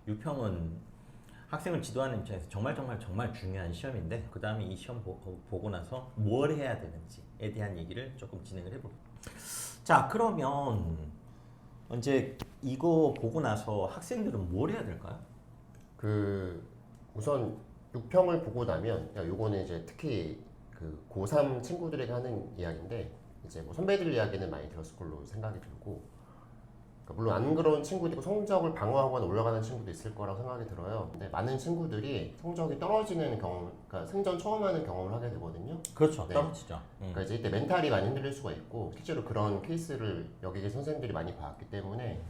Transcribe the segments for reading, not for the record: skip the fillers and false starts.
6평은 학생을 지도하는 입장에서 정말 중요한 시험인데 그 다음에 이 시험 보고 나서 뭘 해야 되는지에 대한 얘기를 조금 진행을 해볼게요. 자, 그러면 이제 이거 보고 나서 학생들은 뭘 해야 될까요? 그 우선 6평을 보고 나면 요거는 이제 특히 그 고3 친구들에게 하는 이야기인데 이제 뭐 선배들 이야기는 많이 들었을 걸로 생각이 들고 그러니까 물론 안 그런 친구도 있고 성적을 방어하거나 올라가는 친구도 있을 거라고 생각이 들어요. 근데 많은 친구들이 성적이 떨어지는 경험, 그러니까 생전 처음 하는 경험을 하게 되거든요. 그렇죠. 네. 떨어지죠. 그러니까 이제 이때 멘탈이 많이 흔들릴 수가 있고 실제로 그런 케이스를 여기 계신 선생님들이 많이 봤기 때문에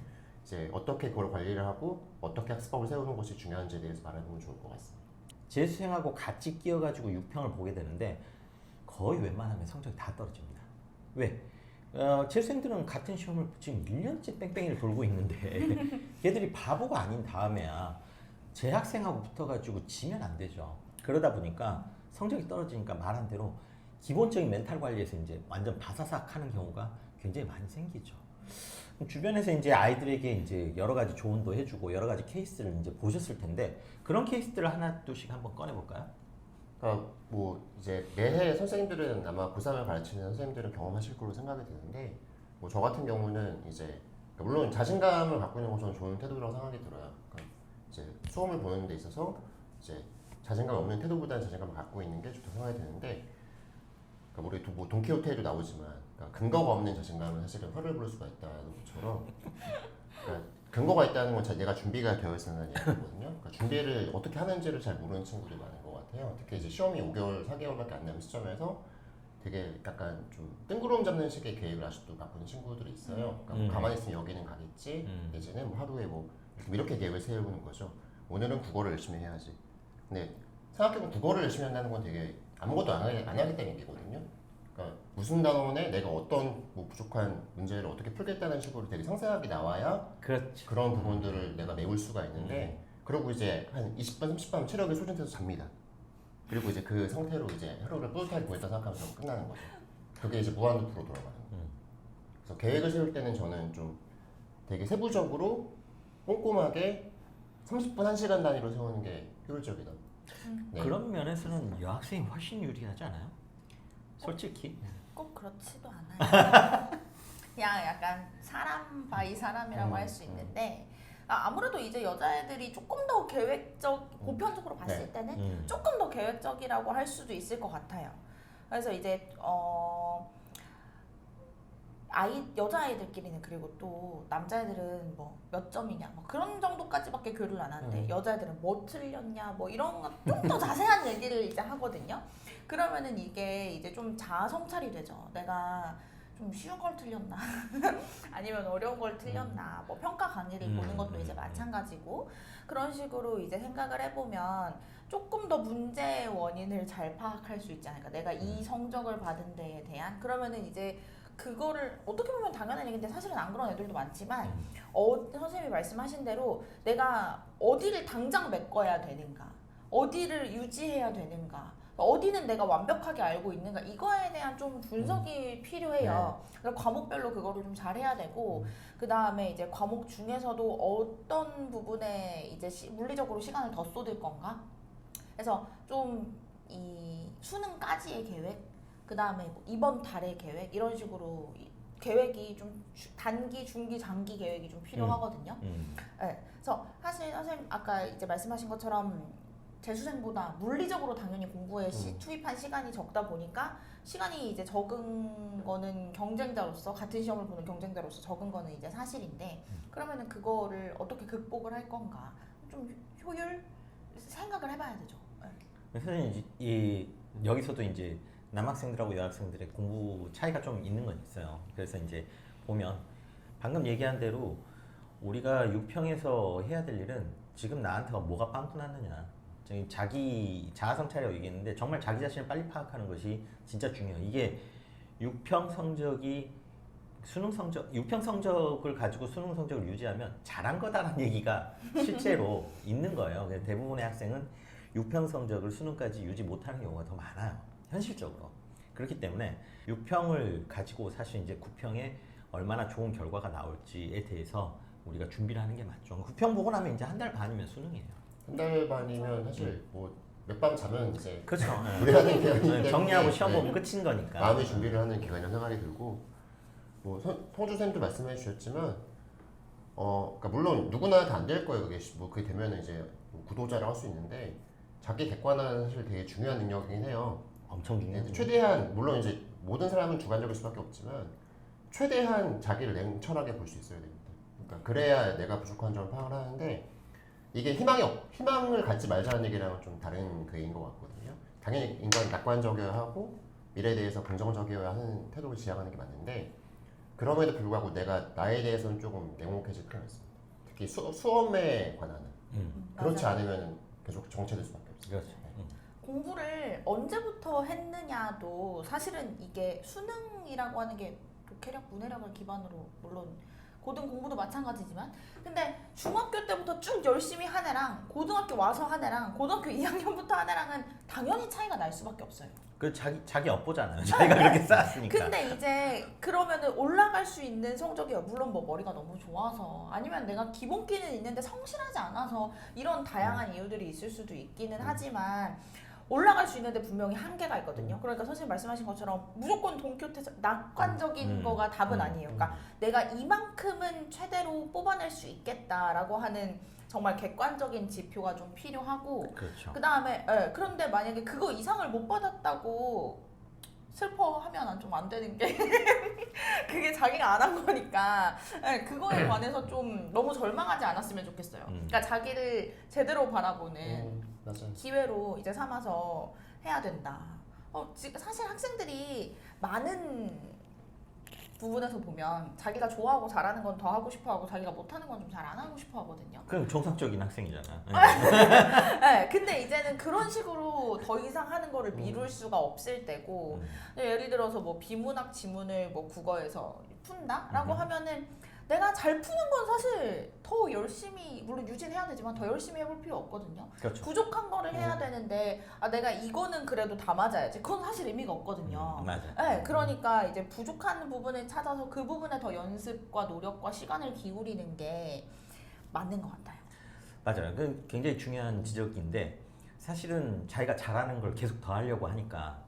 이제 어떻게 그걸 관리를 하고 어떻게 학습법을 세우는 것이 중요한지에 대해서 말해보면 좋을 것 같습니다. 재수생하고 같이 끼어가지고 6평을 보게 되는데 거의 웬만하면 성적이 다 떨어집니다. 왜? 재수생들은 같은 시험을 지금 1년째 뺑뺑이를 돌고 있는데 걔들이 바보가 아닌 다음에야 재학생하고 붙어가지고 지면 안 되죠. 그러다 보니까 성적이 떨어지니까 말한 대로 기본적인 멘탈 관리에서 이제 완전 바사삭 하는 경우가 굉장히 많이 생기죠. 주변에서 이제 아이들에게 이제 여러 가지 조언도 해주고 여러 가지 케이스를 이제 보셨을 텐데 그런 케이스들을 하나 둘씩 한번 꺼내볼까요? 그러니까 뭐 이제 매해 선생님들은 아마 고3을 가르치는 선생님들은 경험하실 걸로 생각이 드는데 뭐 저 같은 경우는 이제 그러니까 물론 자신감을 갖고 있는 것은 좋은 태도라고 생각이 들어요. 그러니까 이제 수험을 보는 데 있어서 이제 자신감 없는 태도보다는 자신감을 갖고 있는 게 좋다고 생각이 드는데 그러니까 우리 뭐 돈키호테에도 나오지만 그러니까 근거가 없는 자신감은 사실은 화를 부를 수가 있다는 것처럼 그러니까 근거가 있다는 건 내가 준비가 되어 있다는 얘기거든요. 그러니까 준비를 어떻게 하는지를 잘 모르는 친구들이 많은 것 같아요. 특히 이제 시험이 5개월, 4개월밖에 안 남은 시점에서 되게 약간 좀 뜬구름 잡는 식의 계획을 아직도 갖고 있는 친구들이 있어요. 그러니까 뭐 가만히 있으면 여기는 가겠지, 내지는 뭐 하루에 뭐 이렇게 계획을 세우는 거죠. 오늘은 국어를 열심히 해야지. 근데 생각해보면 국어를 열심히 한다는 건 되게 아무것도 안 하겠다는 얘기거든요. 그러니까 무슨 단원에 내가 어떤 뭐 부족한 문제를 어떻게 풀겠다는 식으로 되게 상세하게 나와야 그렇죠. 그런 부분들을 내가 메울 수가 있는데 그리고 이제 한 20분, 30분 체력이 소진돼서 잡니다. 그리고 이제 그 상태로 이제 하루를 뿌듯하게 보냈다 생각하면서 끝나는 거죠. 그게 이제 무한루프로 돌아가는 거예요. 그래서 계획을 세울 때는 저는 좀 되게 세부적으로 꼼꼼하게 30분, 1시간 단위로 세우는 게 효율적이다. 네. 그런 면에서는 여학생이 훨씬 유리하지 않아요? 솔직히. 꼭 그렇지도 않아요. 그냥 약간 사람 바이 사람이라고 할 수 있는데 아무래도 이제 여자애들이 조금 더 보편적으로 봤을 네. 때는 조금 더 계획적이라고 할 수도 있을 것 같아요. 그래서 이제 여자아이들끼리는 그리고 또 남자애들은 뭐 몇 점이냐 뭐 그런 정도까지밖에 교류를 안 하는데 여자애들은 뭐 틀렸냐 뭐 이런 거 좀 더 자세한 얘기를 이제 하거든요. 그러면은 이게 이제 좀 자아 성찰이 되죠. 내가 좀 쉬운 걸 틀렸나 아니면 어려운 걸 틀렸나 뭐 평가 강의를 보는 것도 이제 마찬가지고 그런 식으로 이제 생각을 해보면 조금 더 문제의 원인을 잘 파악할 수 있지 않을까. 내가 이 성적을 받은 데에 대한 그러면은 이제 그거를 어떻게 보면 당연한 얘기인데 사실은 안 그런 애들도 많지만 선생님이 말씀하신 대로 내가 어디를 당장 메꿔야 되는가 어디를 유지해야 되는가 어디는 내가 완벽하게 알고 있는가 이거에 대한 좀 분석이 필요해요. 그러니까 과목별로 그거를 좀 잘해야 되고 그 다음에 이제 과목 중에서도 어떤 부분에 이제 물리적으로 시간을 더 쏟을 건가 그래서 좀 이 수능까지의 계획 그 다음에 뭐 이번 달의 계획 이런 식으로 계획이 좀 단기, 중기, 장기 계획이 좀 필요하거든요. 네, 그래서 사실 선생님 아까 이제 말씀하신 것처럼 재수생보다 물리적으로 당연히 공부에 투입한 시간이 적다 보니까 시간이 이제 적은 거는 경쟁자로서 같은 시험을 보는 경쟁자로서 적은 거는 이제 사실인데 그러면은 그거를 어떻게 극복을 할 건가 좀 효율 생각을 해봐야 되죠. 네. 사실 여기서도 이제 남학생들하고 여학생들의 공부 차이가 좀 있는 건 있어요. 그래서 이제 보면 방금 얘기한 대로 우리가 6평에서 해야 될 일은 지금 나한테 뭐가 빵꾸 났느냐 자기 자아성찰이라고 얘기했는데 정말 자기 자신을 빨리 파악하는 것이 진짜 중요해요. 이게 6평 성적이 수능 성적, 6평 성적을 가지고 수능 성적을 유지하면 잘한 거다라는 얘기가 실제로 있는 거예요. 대부분의 학생은 6평 성적을 수능까지 유지 못하는 경우가 더 많아요. 현실적으로. 그렇기 때문에 6평을 가지고 사실 이제 9평에 얼마나 좋은 결과가 나올지에 대해서 우리가 준비를 하는 게 맞죠. 후평 보고 나면 이제 한 달 반이면 수능이에요. 한 달 반이면 사실 뭐 몇 밤 자면 이제 그렇죠. 무리하는 기간이기 때문에 정리하고 시험 네. 보면 끝인 거니까. 마음의 준비를 하는 기간이라는 생각이 들고 뭐 성주 선생님도 말씀해 주셨지만 그러니까 물론 누구나 다 안 될 거예요. 그게 뭐 그게 되면은 이제 구도자를 할 수 있는데 자기 객관화는 사실 되게 중요한 능력이긴 해요. 엄청 중요해요. 최대한 물론 이제 모든 사람은 주관적일 수밖에 없지만 최대한 자기를 냉철하게 볼 수 있어야 됩니다. 그러니까 그래야 내가 부족한 점을 파악을 하는데 이게 희망을 갖지 말자는 얘기랑은 좀 다른 그인 것 같거든요. 당연히 인간 낙관적이어야 하고 미래에 대해서 긍정적이어야 하는 태도를 지향하는 게 맞는데 그럼에도 불구하고 내가 나에 대해서는 조금 냉혹해질 필요가 있습니다. 특히 수험에 관한은 그렇지 맞아요. 않으면 계속 정체될 수밖에 없어요. 그렇죠. 공부를 언제부터 했느냐도 사실은 이게 수능이라고 하는 게 독해력, 문해력을 기반으로 물론 고등 공부도 마찬가지지만 근데 중학교 때부터 쭉 열심히 한 애랑 고등학교 와서 한 애랑 고등학교 2학년부터 한 애랑은 당연히 차이가 날 수밖에 없어요. 그 자기 엿보잖아요. 자기가 그렇게 쌓았으니까. 근데 이제 그러면은 올라갈 수 있는 성적이 물론 뭐 머리가 너무 좋아서 아니면 내가 기본기는 있는데 성실하지 않아서 이런 다양한 이유들이 있을 수도 있기는 하지만 올라갈 수 있는데 분명히 한계가 있거든요. 그러니까 선생님 말씀하신 것처럼 무조건 동교태서 낙관적인 거가 답은 아니에요. 그러니까 내가 이만큼은 최대로 뽑아낼 수 있겠다라고 하는 정말 객관적인 지표가 좀 필요하고 그렇죠. 그 다음에 그런데 만약에 그거 이상을 못 받았다고 슬퍼하면 좀 안 되는 게 그게 자기가 안 한 거니까 그거에 관해서 좀 너무 절망하지 않았으면 좋겠어요. 그러니까 자기를 제대로 바라보는 맞아요. 기회로 이제 삼아서 해야 된다. 지금 사실 학생들이 많은 부분에서 보면 자기가 좋아하고 잘하는 건 더 하고 싶어하고 자기가 못하는 건 좀 잘 안 하고 싶어하거든요. 그럼 정상적인 학생이잖아. 네, 근데 이제는 그런 식으로 더 이상 하는 거를 미룰 수가 없을 때고 예를 들어서 뭐 비문학 지문을 뭐 국어에서 푼다라고 하면은 내가 잘 푸는 건 사실 더 열심히 물론 유지해야 되지만 더 열심히 해볼 필요 없거든요. 그렇죠. 부족한 거를 해야 되는데 내가 이거는 그래도 다 맞아야지. 그건 사실 의미가 없거든요. 맞아. 네, 그러니까 이제 부족한 부분을 찾아서 그 부분에 더 연습과 노력과 시간을 기울이는 게 맞는 것 같아요. 맞아요. 그 굉장히 중요한 지적인데 사실은 자기가 잘하는 걸 계속 더 하려고 하니까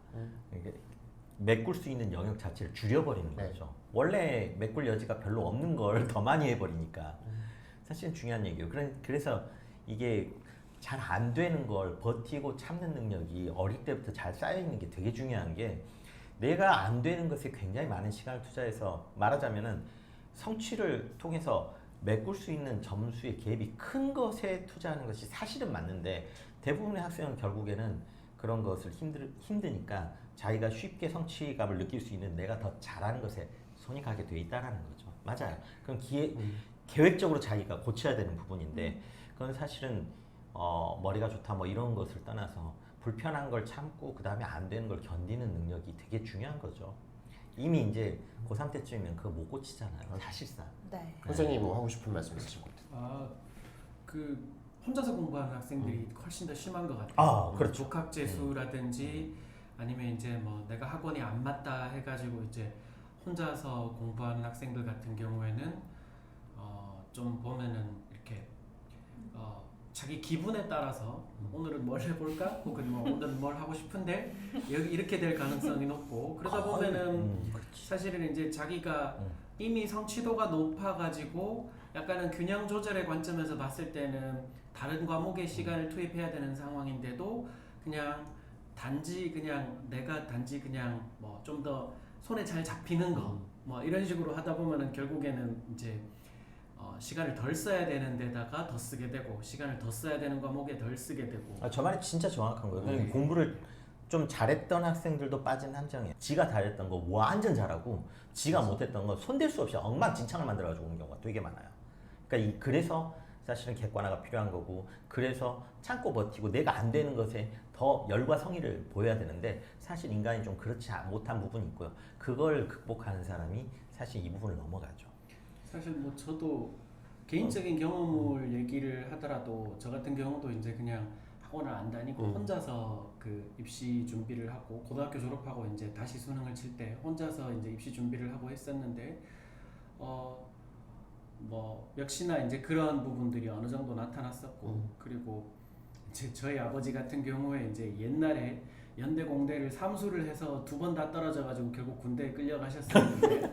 이게 메꿀 수 있는 영역 자체를 줄여버리는 네. 거죠. 원래 메꿀 여지가 별로 없는 걸 더 많이 해버리니까 사실은 중요한 얘기예요. 그래서 이게 잘 안 되는 걸 버티고 참는 능력이 어릴 때부터 잘 쌓여 있는 게 되게 중요한 게 내가 안 되는 것에 굉장히 많은 시간을 투자해서 말하자면은 성취를 통해서 메꿀 수 있는 점수의 갭이 큰 것에 투자하는 것이 사실은 맞는데 대부분의 학생은 결국에는 그런 것을 힘드니까 자기가 쉽게 성취감을 느낄 수 있는 내가 더 잘하는 것에 손이 가게 돼 있다는 거죠. 맞아요. 그럼 계획적으로 자기가 고쳐야 되는 부분인데 그건 사실은 머리가 좋다 뭐 이런 것을 떠나서 불편한 걸 참고 그 다음에 안 되는 걸 견디는 능력이 되게 중요한 거죠. 이미 이제 고3 때쯤이면 그거 못 고치잖아요. 사실상. 네. 선생님 뭐 하고 싶은 말씀 있으신 것 같아요? 그 혼자서 공부하는 학생들이 훨씬 더 심한 것 같아요. 그렇죠. 독학재수라든지 아니면 이제 뭐 내가 학원이 안 맞다 해가지고 이제 혼자서 공부하는 학생들 같은 경우에는 좀 보면은 이렇게 자기 기분에 따라서 오늘은 뭘 해볼까? 혹은 뭐 오늘은 뭘 하고 싶은데 여기 이렇게 될 가능성이 높고 그러다 보면은 사실은 이제 자기가 이미 성취도가 높아가지고 약간은 균형 조절의 관점에서 봤을 때는 다른 과목에 시간을 투입해야 되는 상황인데도 그냥 단지 그냥 뭐 좀 더 손에 잘 잡히는 거 뭐 이런 식으로 하다 보면은 결국에는 이제 시간을 덜 써야 되는 데다가 더 쓰게 되고 시간을 더 써야 되는 과목에 덜 쓰게 되고 저 말이 진짜 정확한 거예요. 공부를 좀 잘했던 학생들도 빠진 함정이에요. 지가 잘했던 거 완전 잘하고 지가 못했던 거 손댈 수 없이 엉망진창을 만들어가지고 오는 경우가 되게 많아요. 그러니까 그래서 사실은 객관화가 필요한 거고 그래서 참고 버티고 내가 안 되는 것에 더 열과 성의를 보여야 되는데 사실 인간이 좀 그렇지 못한 부분이 있고요. 그걸 극복하는 사람이 사실 이 부분을 넘어가죠. 사실 뭐 저도 개인적인 경험을 얘기를 하더라도 저 같은 경우도 이제 그냥 학원을 안 다니고 혼자서 그 입시 준비를 하고 고등학교 졸업하고 이제 다시 수능을 칠 때 혼자서 이제 입시 준비를 하고 했었는데 뭐 역시나 이제 그런 부분들이 어느 정도 나타났었고 그리고 이제 저희 아버지 같은 경우에 이제 옛날에 연대 공대를 삼수를 해서 2번 다 떨어져가지고 결국 군대에 끌려가셨었는데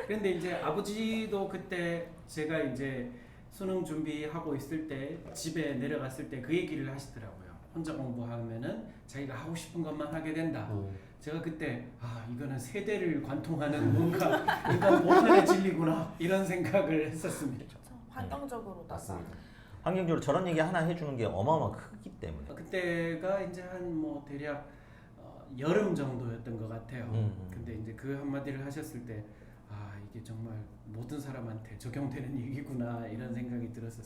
그런데 이제 아버지도 그때 제가 이제 수능 준비하고 있을 때 집에 내려갔을 때 그 얘기를 하시더라고요. 혼자 공부하면은 자기가 하고 싶은 것만 하게 된다. 제가 그때 이거는 세대를 관통하는 뭔가 인간 보편의 진리구나 이런 생각을 했었습니다. 그렇죠. 환경적으로다가 맞습니다. 환경적으로 저런 얘기 하나 해주는 게 어마어마한 크기 때문에. 그때가 이제 한 뭐 대략 여름 정도였던 것 같아요. 근데 이제 그 한마디를 하셨을 때 이게 정말 모든 사람한테 적용되는 얘기구나 이런 생각이 들었었어요.